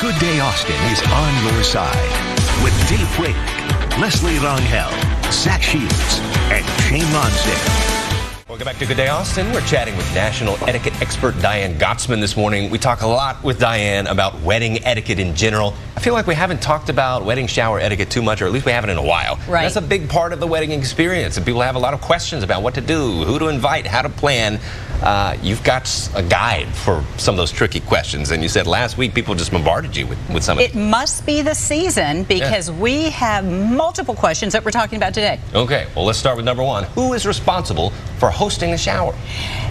Good Day Austin is on your side with Dave Fralick, Leslie Rangel, Zach Shields, and Shane Lonsdale. Welcome back to Good Day Austin. We're chatting with national etiquette expert Diane Gottsman this morning. We talk a lot with Diane about wedding etiquette in general. I feel like we haven't talked about wedding shower etiquette too much, or at least we haven't in a while. Right. That's a big part of the wedding experience, and people have a lot of questions about what to do, who to invite, how to plan. You've got a guide for some of those tricky questions, and you said last week people just bombarded you with some of it. It must be the season because we have multiple questions that we're talking about today. Okay, well, let's start with number one. Who is responsible for hosting the shower?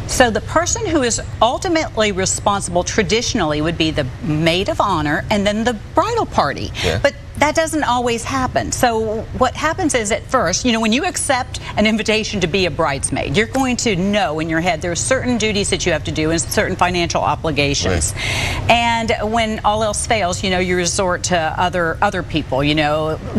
So the person who is ultimately responsible traditionally would be the maid of honor and then the bridal party. Yeah. But that doesn't always happen. So what happens is at first, when you accept an invitation to be a bridesmaid, you're going to know in your head there are certain duties that you have to do and certain financial obligations. Right. And when all else fails, you resort to other people,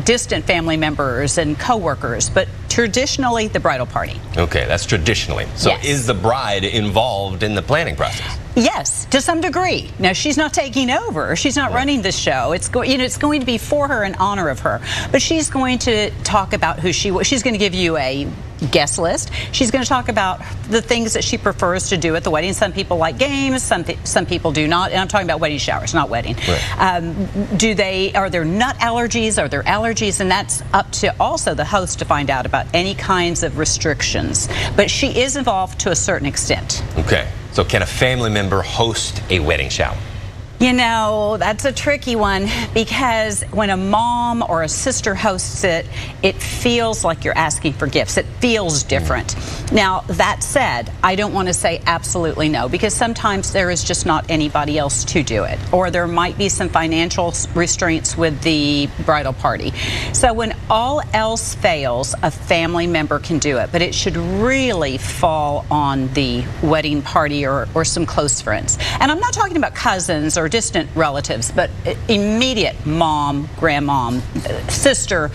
distant family members and co-workers, but traditionally the bridal party. Okay, that's traditionally. So yes. Is the bride involved in the planning process? Yes, to some degree. Now, she's not taking over. She's not running the show. It's going to be for her in honor of her. But she's going to talk about who she's going to give you a guest list. She's going to talk about the things that she prefers to do at the wedding. Some people like games, some people do not. And I'm talking about wedding showers, not wedding. Right. Are there nut allergies? Are there allergies? And that's up to also the host to find out about any kinds of restrictions. But she is involved to a certain extent. Okay. So can a family member host a wedding shower? That's a tricky one because when a mom or a sister hosts it, it feels like you're asking for gifts. It feels different. Now, that said, I don't want to say absolutely no because sometimes there is just not anybody else to do it, or there might be some financial restraints with the bridal party. So when all else fails, a family member can do it, but it should really fall on the wedding party or some close friends. And I'm not talking about cousins or distant relatives, but immediate mom, grandmom, sister,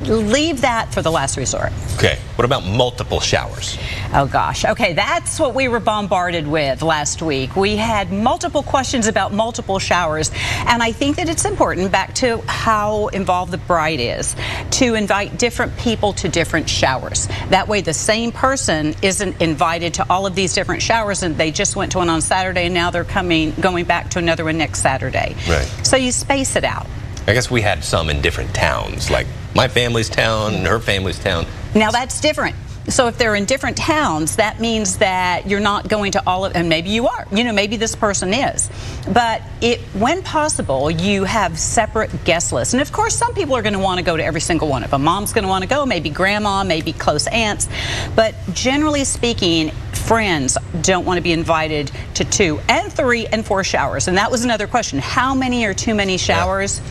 leave that for the last resort. Okay, what about multiple showers? Oh gosh, okay, that's what we were bombarded with last week. We had multiple questions about multiple showers, and I think that it's important, back to how involved the bride is, to invite different people to different showers. That way the same person isn't invited to all of these different showers and they just went to one on Saturday and now they're going back to another one next Saturday. Right. So you space it out. I guess we had some in different towns, like my family's town and her family's town. Now that's different. So if they're in different towns, that means that you're not going to all of, and maybe you are, maybe this person is. But when possible, you have separate guest lists. And of course, some people are going to want to go to every single one of them. Mom's going to want to go, maybe grandma, maybe close aunts. But generally speaking, friends don't want to be invited to 2 and 3 and 4 showers. And that was another question. How many are too many showers? Yeah.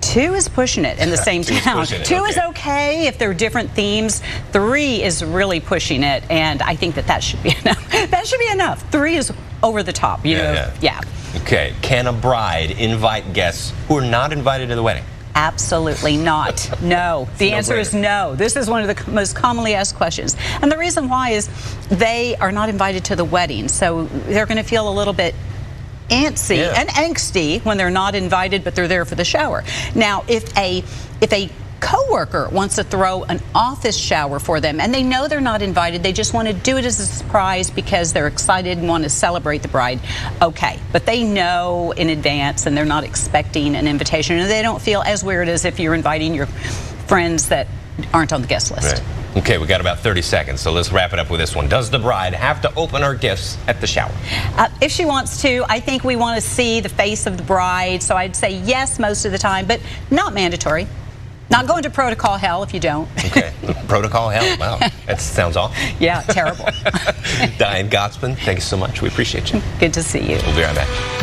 2 is pushing it in the same town. 2 is okay if they're different themes. 3 is really pushing it, and I think that should be enough. That should be enough. 3 is over the top. Yeah. Okay. Can a bride invite guests who are not invited to the wedding? Absolutely not. No. The answer is no. This is one of the most commonly asked questions. And the reason why is they are not invited to the wedding, so they're going to feel a little bit antsy and angsty when they're not invited, but they're there for the shower. Now, if a coworker wants to throw an office shower for them and they know they're not invited, they just want to do it as a surprise because they're excited and want to celebrate the bride, okay. But they know in advance and they're not expecting an invitation, and they don't feel as weird as if you're inviting your friends that aren't on the guest list. Right. Okay, we got about 30 seconds, so let's wrap it up with this one. Does the bride have to open her gifts at the shower? If she wants to. I think we want to see the face of the bride, so I'd say yes most of the time, but not mandatory. Not going to protocol hell if you don't. Okay, protocol hell, wow, that sounds awful. Yeah, terrible. Diane Gottsman, thank you so much. We appreciate you. Good to see you. We'll be right back.